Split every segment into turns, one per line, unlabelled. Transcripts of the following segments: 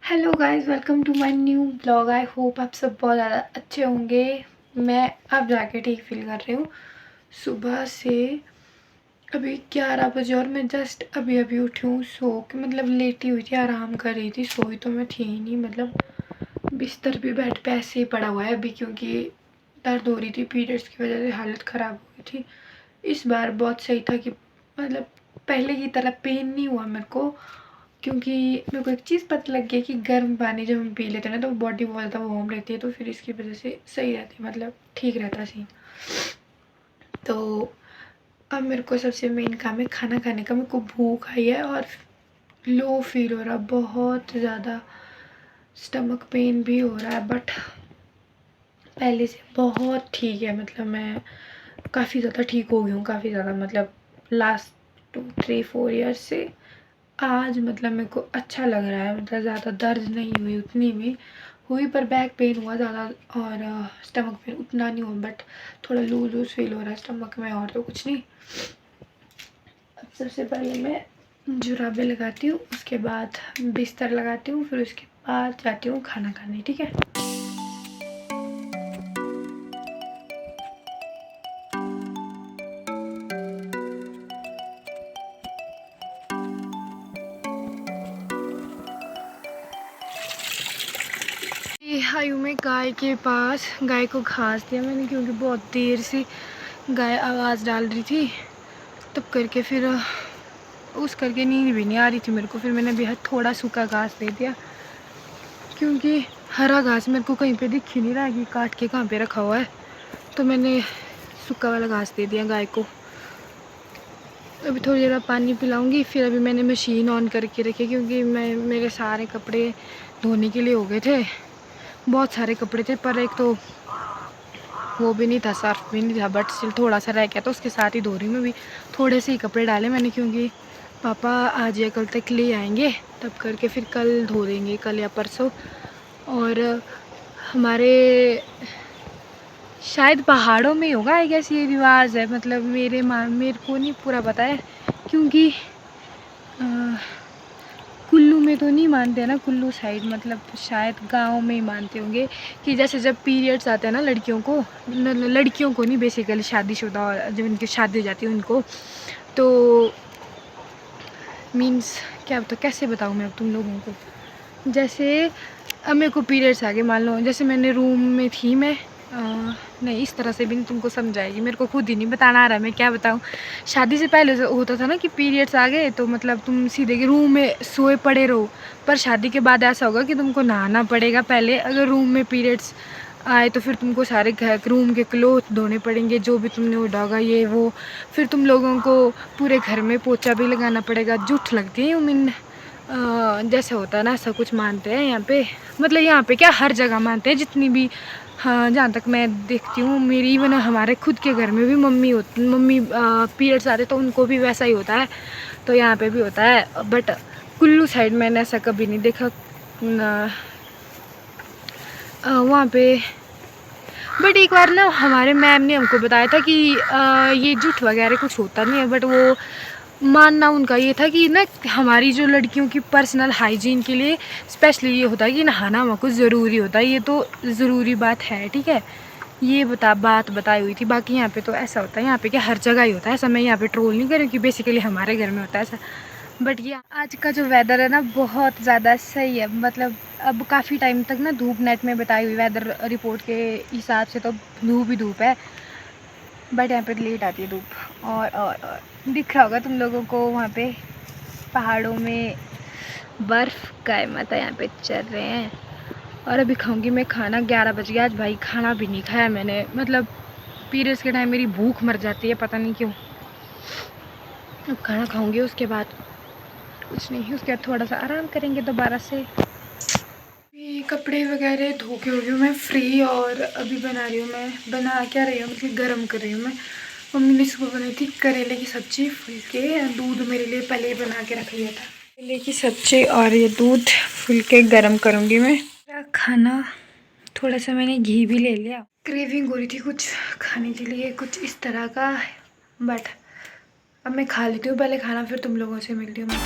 Hello guys, welcome to my new blog. I hope आप सब बहुत ज़्यादा अच्छे होंगे। मैं अब जाके ठीक फील कर रही हूँ। सुबह से अभी 11 बजे और मैं जस्ट अभी अभी उठी हूँ सो के, मतलब लेटी हुई थी, आराम कर रही थी, सोई तो मैं थी ही नहीं। मतलब बिस्तर भी बेड पे ऐसे ही पड़ा हुआ है अभी, क्योंकि दर्द हो रही थी पीरियड्स की वजह से, हालत ख़राब हो गई थी। इस बार बहुत सही था कि मतलब पहले की तरह पेन नहीं हुआ मेरे को, क्योंकि मेरे को एक चीज़ पता लग गई कि गर्म पानी जब हम पी लेते हैं ना तो बॉडी बहुत ज़्यादा वार्म रहती है, तो फिर इसकी वजह से सही रहती है, मतलब ठीक रहता सीन। तो अब मेरे को सबसे मेन काम है खाना खाने का। मेरे को भूख आई है और लो फील हो रहा, बहुत ज़्यादा स्टमक पेन भी हो रहा है, बट पहले से बहुत ठीक है। मतलब मैं काफ़ी ज़्यादा ठीक हो गई हूँ, काफ़ी ज़्यादा, मतलब लास्ट 2 3 4 ईयर्स से आज मतलब मेरे को अच्छा लग रहा है। मतलब ज़्यादा दर्द नहीं हुई, उतनी भी हुई पर बैक पेन हुआ ज़्यादा, और स्टमक पेन उतना नहीं हुआ, बट थोड़ा लूज लूज फील हो रहा है स्टमक में, और तो कुछ नहीं। अब सबसे पहले मैं जुराबे लगाती हूँ, उसके बाद बिस्तर लगाती हूँ, फिर उसके बाद जाती हूँ खाना खाने, ठीक है। ये आई हूँ मैं गाय के पास। गाय को घास दिया मैंने, क्योंकि बहुत देर से गाय आवाज़ डाल रही थी, तब करके फिर उस करके नींद भी नहीं आ रही थी मेरे को। फिर मैंने बेहद थोड़ा सूखा घास दे दिया, क्योंकि हरा घास मेरे को कहीं पे दिख ही नहीं रहा है कि काट के कहाँ पे रखा हुआ है, तो मैंने सूखा वाला घास दे दिया गाय को। अभी थोड़ी देर पानी पिलाऊंगी, फिर अभी मैंने मशीन ऑन करके रखी, क्योंकि मेरे सारे कपड़े धोने के लिए हो गए थे। बहुत सारे कपड़े थे, पर एक तो वो भी नहीं था, सर्फ भी नहीं था, बट स्टिल थोड़ा सा रह गया, तो उसके साथ ही धो रही हूँ मैं भी। थोड़े से ही कपड़े डाले मैंने, क्योंकि पापा आज या कल तक ले आएंगे, तब करके फिर कल धो देंगे, कल या परसों। और हमारे शायद पहाड़ों में होगा आई गेस ये रिवाज है, मतलब मेरे को नहीं पूरा पता है, क्योंकि कुल्लू में तो नहीं मानते हैं ना, कुल्लू साइड मतलब शायद गांव में ही मानते होंगे कि जैसे जब पीरियड्स आते हैं ना लड़कियों को, लड़कियों को नहीं, बेसिकली शादीशुदा और जब उनकी शादी हो जाती है उनको, तो मीन्स क्या बता, कैसे बताऊँ मैं अब तुम लोगों को। जैसे अब मेरे को पीरियड्स आ गए, मान लो जैसे मैंने रूम में थी मैं, नहीं इस तरह से भी नहीं तुमको समझाएगी, मेरे को खुद ही नहीं बताना आ रहा मैं क्या बताऊँ। शादी से पहले होता था ना कि पीरियड्स आ गए तो मतलब तुम सीधे रूम में सोए पड़े रहो, पर शादी के बाद ऐसा होगा कि तुमको नहाना पड़ेगा पहले। अगर रूम में पीरियड्स आए तो फिर तुमको सारे घर रूम के क्लोथ धोने पड़ेंगे, जो भी तुमने उड़ा होगा ये वो। फिर तुम लोगों को पूरे घर में पोछा भी लगाना पड़ेगा। जूठ लगती है मीन जैसे होता है ना, ऐसा कुछ मानते हैं यहाँ पे। मतलब यहाँ पे क्या, हर जगह मानते हैं जितनी भी, हाँ जहाँ तक मैं देखती हूँ, मेरी इवन हमारे खुद के घर में भी मम्मी पीरियड्स आते तो उनको भी वैसा ही होता है, तो यहाँ पे भी होता है। बट कुल्लू साइड मैंने ऐसा कभी नहीं देखा वहाँ पे। बट एक बार ना हमारे मैम ने हमको बताया था कि ये जूठ वगैरह कुछ होता नहीं है, बट वो मानना उनका ये था कि ना हमारी जो लड़कियों की पर्सनल हाइजीन के लिए स्पेशली ये होता है कि नहाना हमको ज़रूरी होता है। ये तो ज़रूरी बात है, ठीक है, ये बात बताई हुई थी। बाकी यहाँ पे तो ऐसा होता है, यहाँ पे क्या हर जगह ही होता है ऐसा। मैं यहाँ पे ट्रोल नहीं कर रही हूँ कि बेसिकली हमारे घर में होता है ऐसा, बट ये आज का जो वेदर है ना बहुत ज़्यादा सही है। मतलब अब काफ़ी टाइम तक ना धूप, नेट में बताई हुई वेदर रिपोर्ट के हिसाब से तो धूप ही धूप है, बट यहाँ पे लेट आती है धूप। और दिख रहा होगा तुम लोगों को वहाँ पे पहाड़ों में बर्फ़, गाय माता यहाँ पे चल रहे हैं। और अभी खाऊंगी मैं खाना, 11 बज गया। आज भाई खाना भी नहीं खाया मैंने, मतलब पीरियड्स के टाइम मेरी भूख मर जाती है पता नहीं क्यों। अब खाना खाऊंगी, उसके बाद कुछ नहीं, उसके बाद थोड़ा सा आराम करेंगे दोबारा से। ये कपड़े वगैरह धो के हो गई हूँ मैं फ्री, और अभी बना रही हूँ, मैं बना क्या रही हूँ मतलब गर्म कर रही हूँ मैं। मम्मी ने सुबह बनाई थी करेले की सब्ज़ी, फुलके, दूध मेरे लिए पहले ही बना के रख लिया था। करेले की सब्ज़ी और ये दूध फुलके गर्म करूँगी मैं। खाना थोड़ा सा मैंने घी भी ले लिया, क्रेविंग हो रही थी कुछ खाने के लिए, कुछ इस तरह का, बट अब मैं खा लेती हूँ पहले खाना, फिर तुम लोगों से मिलती हूँ मैं।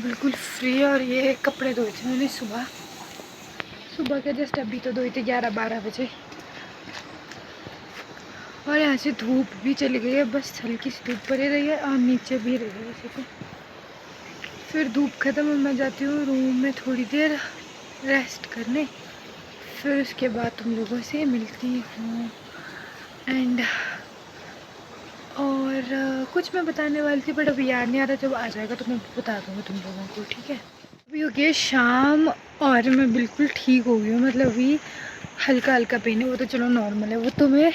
बिल्कुल फ्री। और ये कपड़े धोए थे मैंने सुबह सुबह के जस्ट अभी तो धोए थे 11-12 बजे। और यहाँ से धूप भी चली गई है, बस हल्की सी धूप पड़ी रही है और नीचे भी रही है वैसे तो। फिर धूप ख़त्म और मैं जाती हूँ रूम में थोड़ी देर रेस्ट करने, फिर उसके बाद तुम लोगों से मिलती हूँ। एंड और कुछ मैं बताने वाली थी बट अभी याद नहीं आ रहा, जब आ जाएगा तो मैं बता दूँगी तुम लोगों को, ठीक है। अभी हो गई शाम और मैं बिल्कुल ठीक हो गई हूँ, मतलब अभी हल्का हल्का पेन है, वो तो चलो नॉर्मल है, वो तो मैं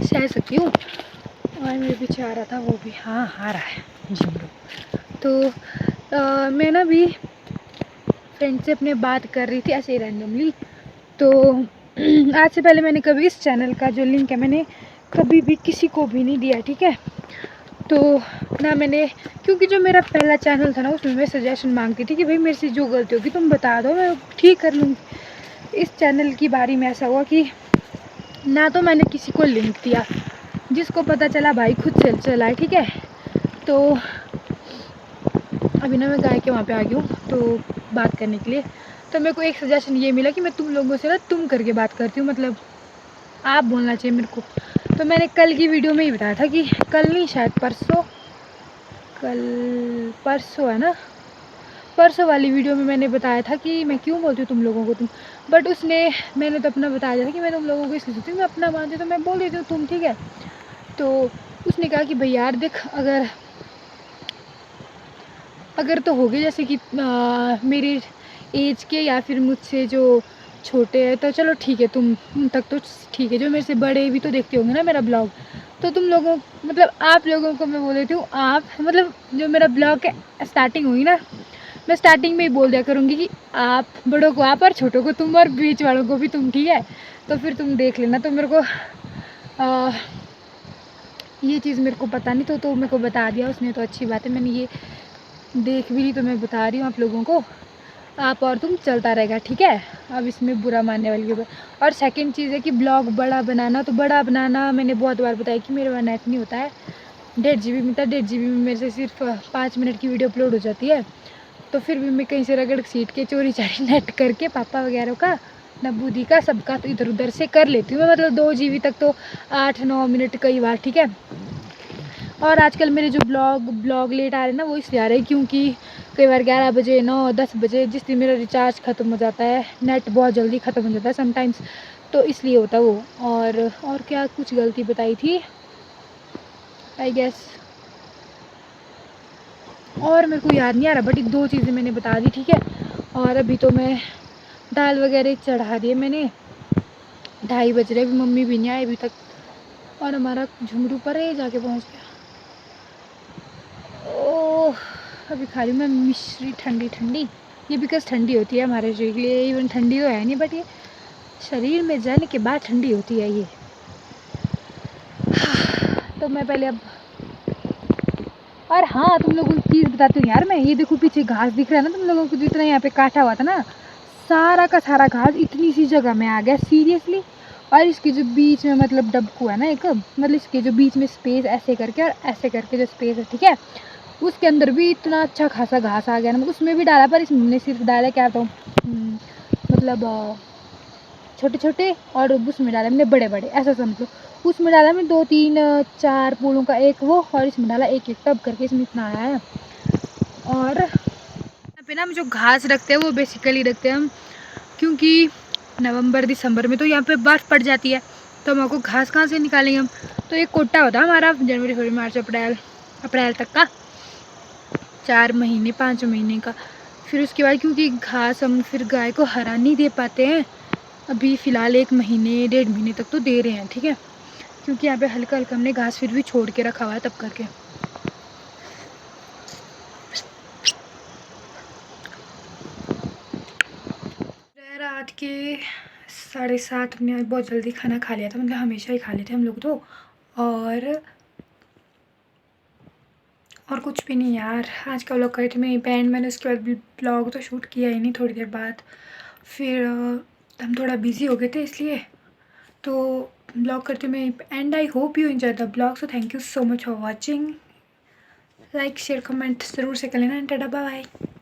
सह सकती हूँ। और मेरे पीछे आ रहा था वो भी, हाँ आ रहा है झिमरू। तो मैं ना भी फ्रेंड से अपने बात कर रही थी ऐसे ही रैंडमली। तो आज से पहले मैंने कभी इस चैनल का जो लिंक है मैंने कभी भी किसी को भी नहीं दिया, ठीक है। तो ना मैंने, क्योंकि जो मेरा पहला चैनल था ना उसमें मैं सजेशन मांगती थी कि भाई मेरे से जो गलती होगी तुम बता दो, मैं ठीक कर लूँगी। इस चैनल की बारी में ऐसा हुआ कि ना तो मैंने किसी को लिंक दिया, जिसको पता चला भाई खुद से चला है, ठीक है। तो अभी ना मैं गाय के वहाँ पे आ गई हूँ तो बात करने के लिए। तो मेरे को एक सजेशन ये मिला कि मैं तुम लोगों से ना तुम करके बात करती हूँ, मतलब आप बोलना चाहिए मेरे को। तो मैंने कल की वीडियो में ही बताया था कि कल नहीं शायद परसों, कल परसों है ना, परसों वाली वीडियो में मैंने बताया था कि मैं क्यों बोलती हूँ तुम लोगों को तुम। बट उसने, मैंने तो अपना बताया था कि मैं तुम लोगों को इसलिए सोचती हूँ, मैं अपना मानती तो मैं बोल देती हूँ तुम, ठीक है। तो उसने कहा कि भाई यार देख, अगर तो हो गए जैसे कि मेरी एज के या फिर मुझसे जो छोटे हैं तो चलो ठीक है, तुम उन तक तो ठीक है, जो मेरे से बड़े भी तो देखते होंगे ना मेरा ब्लॉग। तो तुम लोगों, मतलब आप लोगों को मैं बोल देती हूँ, आप मतलब जो मेरा ब्लॉग के स्टार्टिंग हुई ना, मैं स्टार्टिंग में ही बोल दिया करूँगी कि आप बड़ों को आप और छोटों को तुम और बीच वालों को भी तुम, ठीक है। तो फिर तुम देख लेना। तो मेरे को ये चीज़ मेरे को पता नहीं तो मेरे को बता दिया उसने, तो अच्छी बात है, मैंने ये देख भी ली तो मैं बता रही हूँ आप लोगों को। आप और तुम चलता रहेगा, ठीक है। अब इसमें बुरा मानने वाली की बात। और सेकंड चीज़ है कि ब्लॉग बड़ा बनाना, तो बड़ा बनाना मैंने बहुत बार बताया कि मेरे वहाँ नेट नहीं होता है, 1.5 GB में था, 1.5 GB में मेरे से सिर्फ 5 मिनट की वीडियो अपलोड हो जाती है। तो फिर भी मैं कहीं से रगड़ सीट के चोरी चारी नेट करके पापा वगैरह का, नब्बू दी का, सबका तो इधर उधर से कर लेती हूँ मैं, मतलब 2 GB तक तो 8-9 मिनट कई बार, ठीक है। और आजकल मेरे जो ब्लॉग लेट आ रहे हैं ना वो इसलिए आ रहे हैं क्योंकि कई बार 11 बजे 9-10 बजे जिस दिन मेरा रिचार्ज ख़त्म हो जाता है, नेट बहुत जल्दी ख़त्म हो जाता है समटाइम्स, तो इसलिए होता है वो। और क्या कुछ गलती बताई थी आई गेस, और मेरे को याद नहीं आ रहा, बट 2 चीज़ें मैंने बता दी, ठीक है। और अभी तो मैं दाल वगैरह चढ़ा दिए मैंने, 2:30 बज रहे, अभी मम्मी भी नहीं आई अभी तक, और हमारा झुमरू पर है जाके पहुँच गया। ओह, अभी खा रही हूँ मैं मिश्री ठंडी ठंडी, ये बिकॉज ठंडी होती है हमारे शरीर के लिए, इवन ठंडी तो है नहीं बट ये शरीर में जाने के बाद ठंडी होती है ये। तो मैं पहले अब, और हाँ तुम लोगों को चीज़ बताती हूँ यार मैं, ये देखो पीछे घास दिख रहा है ना तुम लोगों को, जितना यहाँ पे काटा हुआ था ना सारा का सारा घास इतनी सी जगह में आ गया सीरियसली। और इसके जो बीच में मतलब डब्कू है ना एक, मतलब इसके जो बीच में स्पेस ऐसे करके और ऐसे करके जो स्पेस है, ठीक है, उसके अंदर भी इतना अच्छा खासा घास आ गया ना, उसमें भी डाला, पर इसमें सिर्फ डाला क्या तो मतलब छोटे छोटे, और उसमें डाला मैंने बड़े बड़े, ऐसा समझ लो। उसमें डाला मैं 2-3-4 फूलों का एक वो, और इसमें डाला एक एक टब करके, इसमें इतना आया है। और यहाँ पे ना हम जो घास रखते हैं वो बेसिकली रखते हैं हम क्योंकि नवंबर दिसंबर में तो यहाँ पे बर्फ़ पड़ जाती है, तो हम आपको घास कहाँ से निकालेंगे हम। तो एक कोटा होता है हमारा जनवरी फरवरी मार्च अप्रैल तक का, 4 महीने 5 महीने का। फिर उसके बाद क्योंकि घास हम फिर गाय को हरा नहीं दे पाते हैं, अभी फ़िलहाल 1 महीने 1.5 महीने तक तो दे रहे हैं, ठीक है, क्योंकि यहाँ पे हल्का हल्का हमने घास फिर भी छोड़ के रखा हुआ है तब करके। रात के 7:30 हमने आज बहुत जल्दी खाना खा लिया था, मतलब हमेशा ही खा लेते हम लोग तो। और कुछ भी नहीं यार, आज का व्लॉग करते मैं एंड, मैंने उसके बाद ब्लॉग तो शूट किया ही नहीं थोड़ी देर बाद, फिर हम थोड़ा बिजी हो गए थे इसलिए, तो ब्लॉग करते मैं end. I hope you enjoy the blog, so thank you so much for watching
like share comment ज़रूर से कर लेना। Tata bye bye.